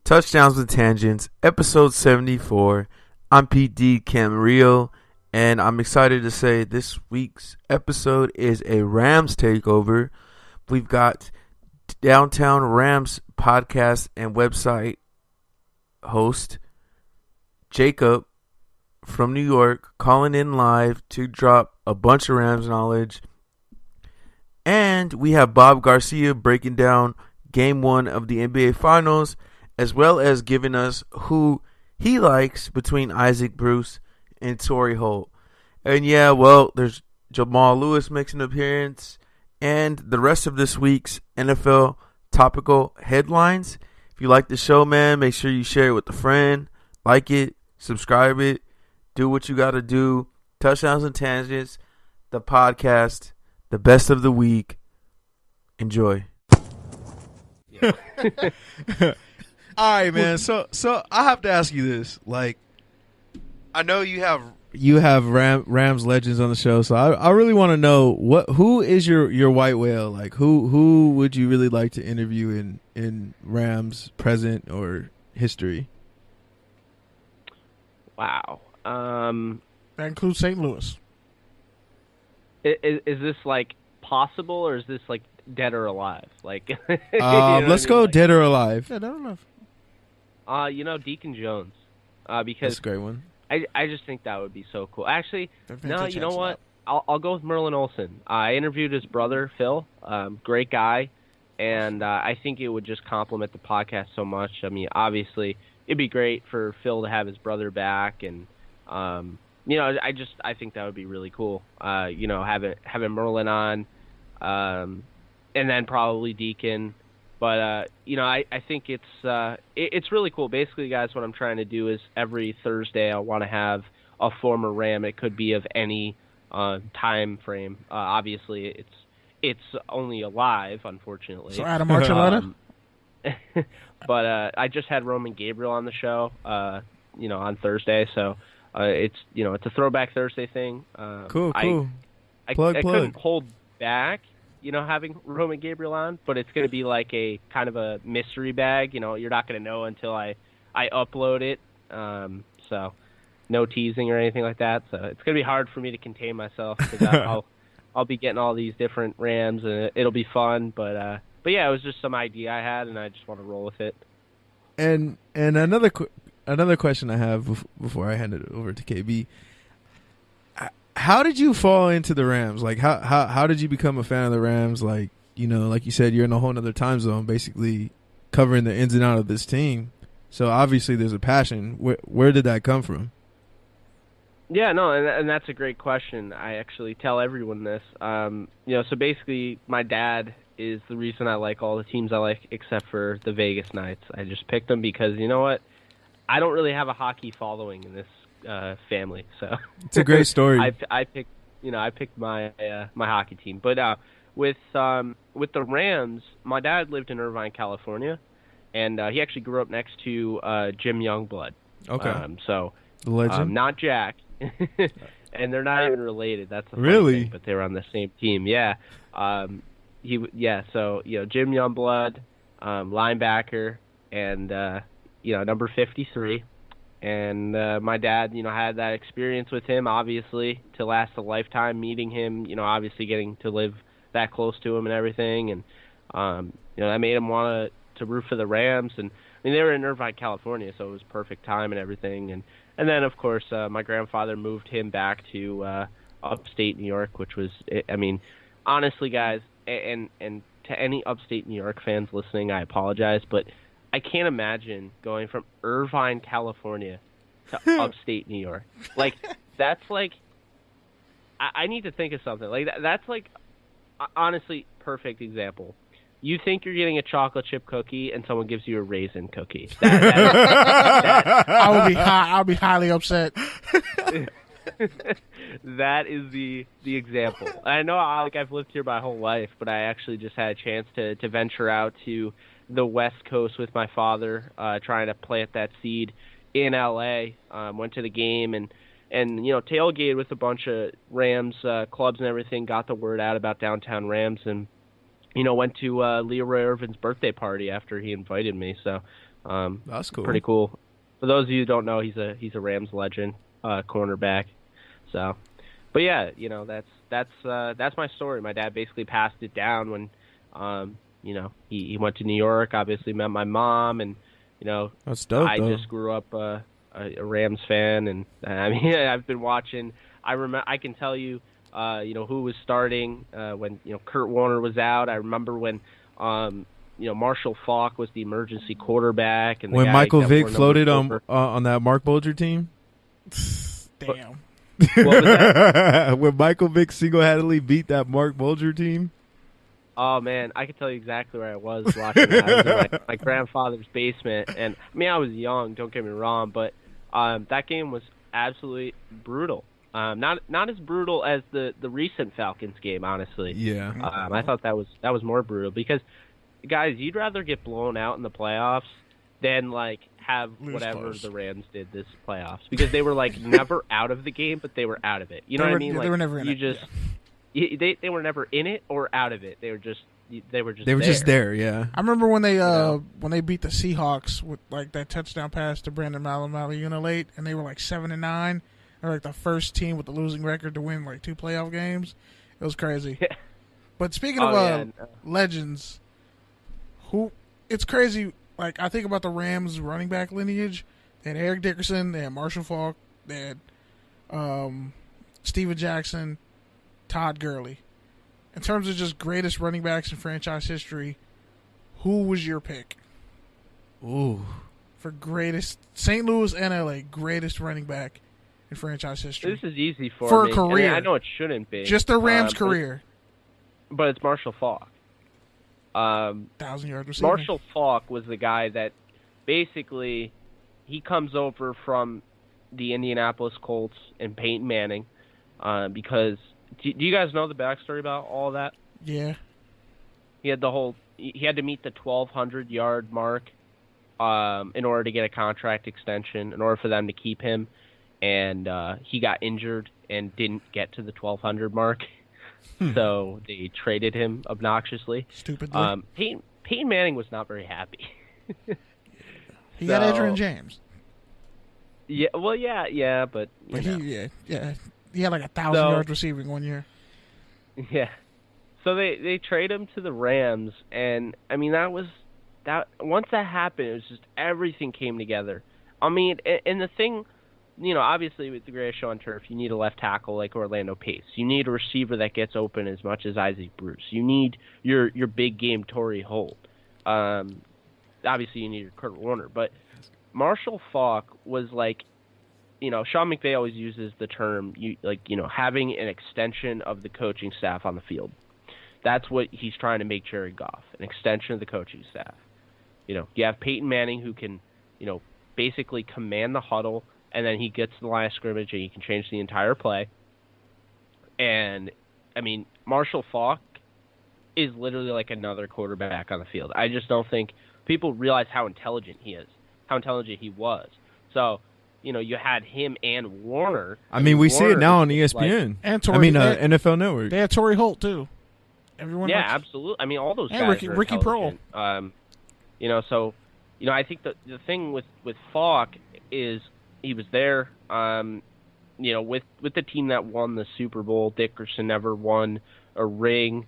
Touchdowns with Tangents, episode 74. I'm PD Camarillo, and I'm excited to say this week's episode is a Rams takeover. We've got Downtown Rams podcast and website host Jacob from New York calling in live to drop a bunch of Rams knowledge. And we have Bob Garcia breaking down game 1 of the NBA Finals, as well as giving us who he likes between Isaac Bruce and Torrey Holt. And yeah, well, there's Jamal Lewis makes an appearance, and the rest of this week's NFL topical headlines. If you like the show, man, make sure you share it with a friend, like it, subscribe it, do what you got to do. Touchdowns and Tangents, the podcast, the best of the week. Enjoy. Yeah. All right, man. So I have to ask you this. Like, I know you have Rams legends on the show, so I really want to know who is your white whale? Like, who would you really like to interview in Rams present or history? Wow. That includes St. Louis. Is this like possible, or is this like dead or alive? Like, let's go like, dead or alive. Yeah, dead or alive. Deacon Jones. Because that's a great one. I just think that would be so cool. Actually, no, you know what? I'll go with Merlin Olsen. I interviewed his brother, Phil. Great guy. And I think it would just complement the podcast so much. I mean, obviously, it'd be great for Phil to have his brother back. And, I think that would be really cool. Having Merlin on, and then probably Deacon. But, I think it's really cool. Basically, guys, what I'm trying to do is every Thursday I want to have a former Ram. It could be of any time frame. Obviously, it's only alive, unfortunately. So Adam Archuleta? But I just had Roman Gabriel on the show, on Thursday. So it's a Throwback Thursday thing. Cool. I couldn't hold back, having Roman Gabriel on, but it's going to be like a kind of a mystery bag. You're not going to know until I upload it. So no teasing or anything like that. So it's going to be hard for me to contain myself because I'll be getting all these different Rams and it'll be fun. But yeah, it was just some idea I had and I just want to roll with it. And another question I have before I hand it over to KB. How did you fall into the Rams? Like, how did you become a fan of the Rams? Like, like you said, you're in a whole other time zone, basically covering the ins and outs of this team. So obviously there's a passion. Where did that come from? Yeah, no, and that's a great question. I actually tell everyone this. So basically my dad is the reason I like all the teams I like except for the Vegas Knights. I just picked them because, you know what? I don't really have a hockey following in this family, so it's a great story. I picked my my hockey team, but with the Rams, my dad lived in Irvine, California, and he actually grew up next to Jim Youngblood. Okay, so the legend, not Jack, and they're not even related. That's the funny really, thing, but they were on the same team. Yeah, So Jim Youngblood, linebacker, and number 53. And my dad, had that experience with him, obviously, to last a lifetime, meeting him, obviously getting to live that close to him and everything. And, that made him want to root for the Rams. And, I mean, they were in Irvine, California, so it was perfect time and everything. And then, of course, my grandfather moved him back to upstate New York, which was, honestly, guys, and to any upstate New York fans listening, I apologize, but I can't imagine going from Irvine, California to upstate New York. Like, that's like, I need to think of something. Like, that's like, honestly, perfect example. You think you're getting a chocolate chip cookie and someone gives you a raisin cookie. I'll be highly upset. That is the example. I know I've lived here my whole life, but I actually just had a chance to venture out to the West Coast with my father, trying to plant that seed in LA. Went to the game and tailgated with a bunch of Rams clubs and everything. Got the word out about Downtown Rams and went to Leroy Irvin's birthday party after he invited me. So That's cool. Pretty cool. For those of you who don't know, he's a Rams legend, cornerback. So, but yeah, that's my story. My dad basically passed it down when, he went to New York. Obviously, met my mom, and that's dope. I just grew up a Rams fan, and I mean, I've been watching. I can tell you, who was starting when Kurt Warner was out. I remember when Marshall Faulk was the emergency quarterback, and when Michael Vick floated on that Mark Bulger team. Damn. What was that? When Michael Vick single-handedly beat that Mark Bulger team. Oh man, I can tell you exactly where I was watching that. I was in my grandfather's basement, and I mean I was young. Don't get me wrong, but that game was absolutely brutal. Not as brutal as the recent Falcons game, honestly. Yeah. I thought that was more brutal because, guys, you'd rather get blown out in the playoffs than have whatever close. the Rams did this playoffs, because they were never out of the game, but they were out of it. You know what I mean? They were never in it. They were never in it or out of it. They were just just there. Yeah. I remember when they beat the Seahawks with that touchdown pass to Brandon Malumalu late, and they were 7-9. They're the first team with the losing record to win 2 playoff games. It was crazy. But speaking of legends, it's crazy. I think about the Rams running back lineage. They had Eric Dickerson, they had Marshall Faulk, they had Steven Jackson, Todd Gurley. In terms of just greatest running backs in franchise history, who was your pick? Ooh. For greatest St. Louis and LA, greatest running back in franchise history. This is easy for me. A career. I know it shouldn't be. Just the Rams' career. But it's Marshall Faulk. 1,000-yard receiver. Marshall Faulk was the guy that basically he comes over from the Indianapolis Colts and Peyton Manning because do you guys know the backstory about all that? Yeah. He had to meet the 1,200-yard mark in order to get a contract extension, in order for them to keep him, and he got injured and didn't get to the 1,200 mark. So they traded him obnoxiously. Stupidly. Peyton Manning was not very happy. He had Adrian James. Yeah, well, yeah, but he had 1,000 yards receiving one year. Yeah. So they trade him to the Rams, and I mean that once that happened, it was just everything came together. I mean, and the thing. Obviously with the greatest show on turf, you need a left tackle like Orlando Pace. You need a receiver that gets open as much as Isaac Bruce. You need your big game Torrey Holt. Obviously you need your Kurt Warner. But Marshall Faulk was Sean McVay always uses the term, having an extension of the coaching staff on the field. That's what he's trying to make Jared Goff, an extension of the coaching staff. You have Peyton Manning who can, basically command the huddle, and then he gets to the line of scrimmage and he can change the entire play. And, I mean, Marshall Faulk is literally like another quarterback on the field. I just don't think people realize how intelligent he is, how intelligent he was. So, you had him and Warner. I mean, we see it now on ESPN. And Torrey, NFL Network. They had Torrey Holt, too. Everyone absolutely. I mean, all those guys Ricky, are Ricky intelligent. Prohl. So, I think the thing with Faulk is he was there, with the team that won the Super Bowl. Dickerson never won a ring.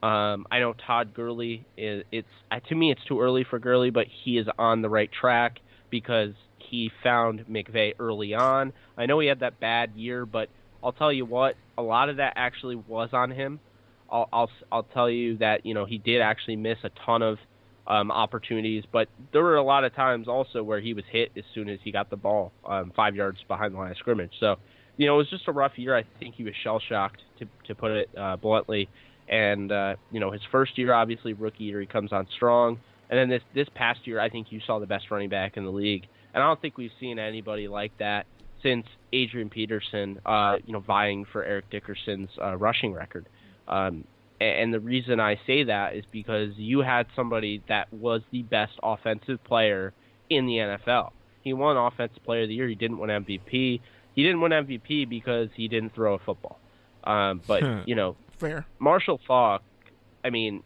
I know Todd Gurley to me it's too early for Gurley, but he is on the right track because he found McVay early on. I know he had that bad year, but I'll tell you what, a lot of that actually was on him. I'll tell you that he did actually miss a ton of opportunities, but there were a lot of times also where he was hit as soon as he got the ball 5 yards behind the line of scrimmage. So, it was just a rough year. I think he was shell-shocked, to put it bluntly. And, his first year, obviously, rookie year, he comes on strong. And then this past year, I think you saw the best running back in the league. And I don't think we've seen anybody like that since Adrian Peterson, vying for Eric Dickerson's rushing record. And the reason I say that is because you had somebody that was the best offensive player in the NFL. He won Offensive Player of the Year. He didn't win MVP. He didn't win MVP because he didn't throw a football. But, fair. Marshall Faulk, I mean,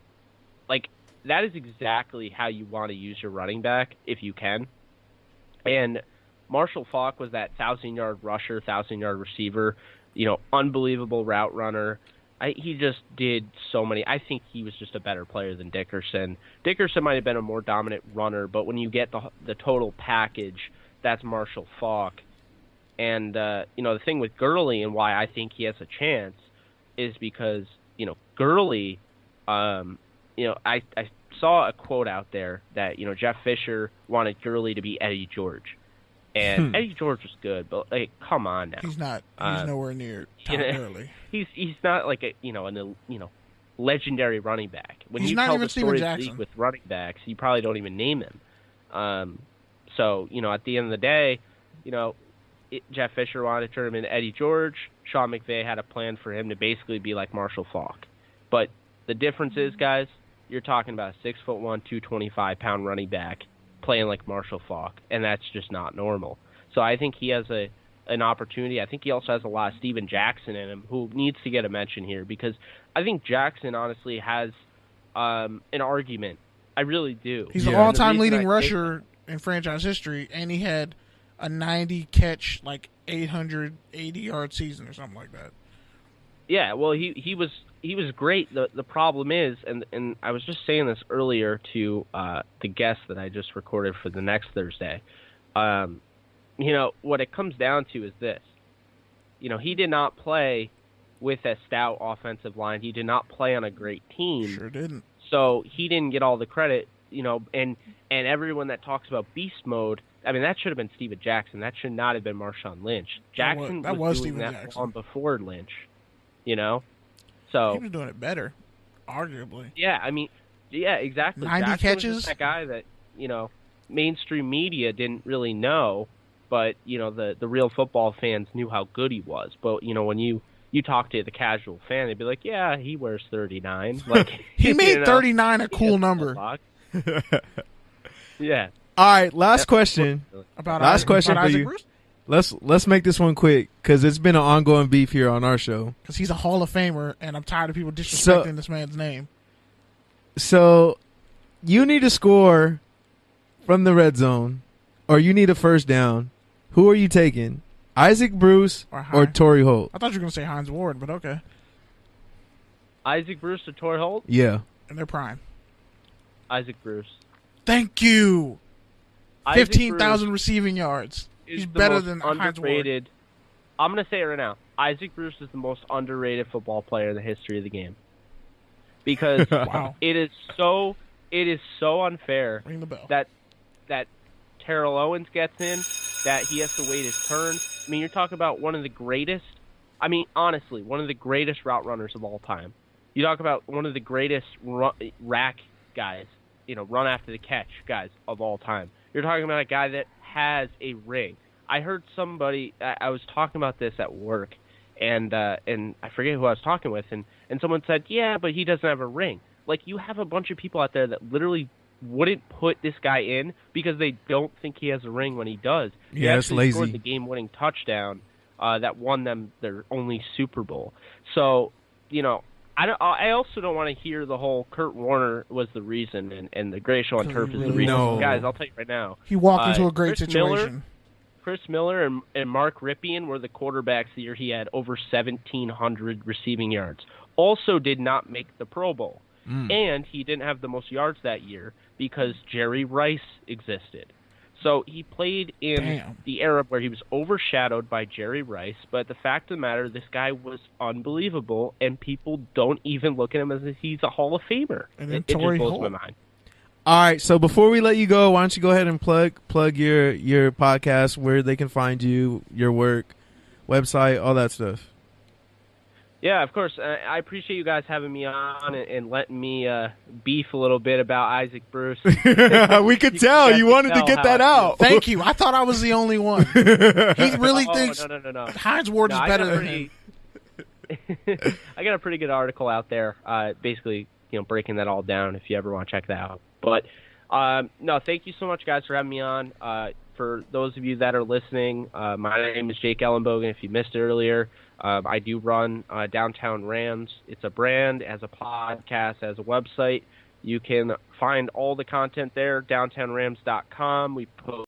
that is exactly how you want to use your running back if you can. And Marshall Faulk was that 1,000-yard rusher, 1,000-yard receiver, unbelievable route runner. He just did so many. I think he was just a better player than Dickerson. Dickerson might have been a more dominant runner, but when you get the total package, that's Marshall Faulk. And, the thing with Gurley and why I think he has a chance is because, Gurley, I saw a quote out there that, Jeff Fisher wanted Gurley to be Eddie George. And Eddie George was good, but come on now. He's not. He's nowhere near Tom Gurley. He's not like a legendary running back. When he's you not tell even the Steven story Jackson. with running backs, you probably don't even name him. So at the end of the day, Jeff Fisher wanted to turn him into Eddie George. Sean McVay had a plan for him to basically be like Marshall Faulk. But the difference is, guys, you're talking about a 6'1", 225-pound running back playing like Marshall Faulk, and that's just not normal. So I think he has an opportunity. I think he also has a lot of Steven Jackson in him, who needs to get a mention here, because I think Jackson honestly has an argument. I really do. He's the all-time leading rusher in franchise history, and he had a 90-catch, 880-yard season or something like that. Yeah, well, he was great. The problem is, and I was just saying this earlier to the guest that I just recorded for the next Thursday. What it comes down to is this. He did not play with a stout offensive line. He did not play on a great team. Sure didn't. So he didn't get all the credit, and everyone that talks about beast mode, I mean, that should have been Steven Jackson. That should not have been Marshawn Lynch. Jackson was doing Steven that Jackson. long before Lynch, So he was doing it better, arguably. Yeah, I mean, yeah, exactly. 90 Jackson catches? was just that guy that, mainstream media didn't really know, but, the real football fans knew how good he was. But, when you talk to the casual fan, they'd be like, yeah, he wears 39. He made 39 a cool number. Yeah. All right, last question. Last question for you. Bruce? Let's make this one quick, because it's been an ongoing beef here on our show. Because he's a Hall of Famer, and I'm tired of people disrespecting this man's name. So, you need to score from the red zone, or you need a first down. Who are you taking? Isaac Bruce or Torrey Holt? I thought you were going to say Hines Ward, but okay. Isaac Bruce or Torrey Holt? Yeah. In their prime. Isaac Bruce. Thank you. 15,000 receiving yards. He's better than Hines Ward. I'm going to say it right now. Isaac Bruce is the most underrated football player in the history of the game. Because wow. it is so unfair Ring the bell. that Terrell Owens gets in, that he has to wait his turn. I mean, you're talking about one of the greatest, honestly, one of the greatest route runners of all time. You talk about one of the greatest rack guys, run after the catch guys of all time. You're talking about a guy that has a ring. I heard somebody, I was talking about this at work, and I forget who I was talking with, and someone said, yeah, but he doesn't have a ring. You have a bunch of people out there that literally wouldn't put this guy in because they don't think he has a ring when he does. Yeah, he it's lazy. Scored the game-winning touchdown that won them their only Super Bowl. So, I also don't want to hear the whole Kurt Warner was the reason and the greatest show on turf is the reason. No. Guys, I'll tell you right now. He walked into a great situation. Chris Miller and Mark Ripien were the quarterbacks the year he had over 1,700 receiving yards. Also did not make the Pro Bowl. And he didn't have the most yards that year because Jerry Rice existed. So he played in the era where he was overshadowed by Jerry Rice, but the fact of the matter, this guy was unbelievable, and people don't even look at him as if he's a Hall of Famer. And then it just Torrey blows Holt. my mind. All right, so before we let you go, why don't you go ahead and plug your podcast, where they can find you, your work, website, all that stuff. Yeah, of course. I appreciate you guys having me on and letting me beef a little bit about Isaac Bruce. We could tell you wanted to get that out. Thank you. I thought I was the only one. He really thinks no. Hines Ward is better than him. I got a pretty good article out there, basically, breaking that all down if you ever want to check that out. But no, thank you so much, guys, for having me on. For those of you that are listening, my name is Jake Ellenbogen. If you missed it earlier, I do run Downtown Rams. It's a brand, as a podcast, as a website. You can find all the content there, downtownrams.com. We post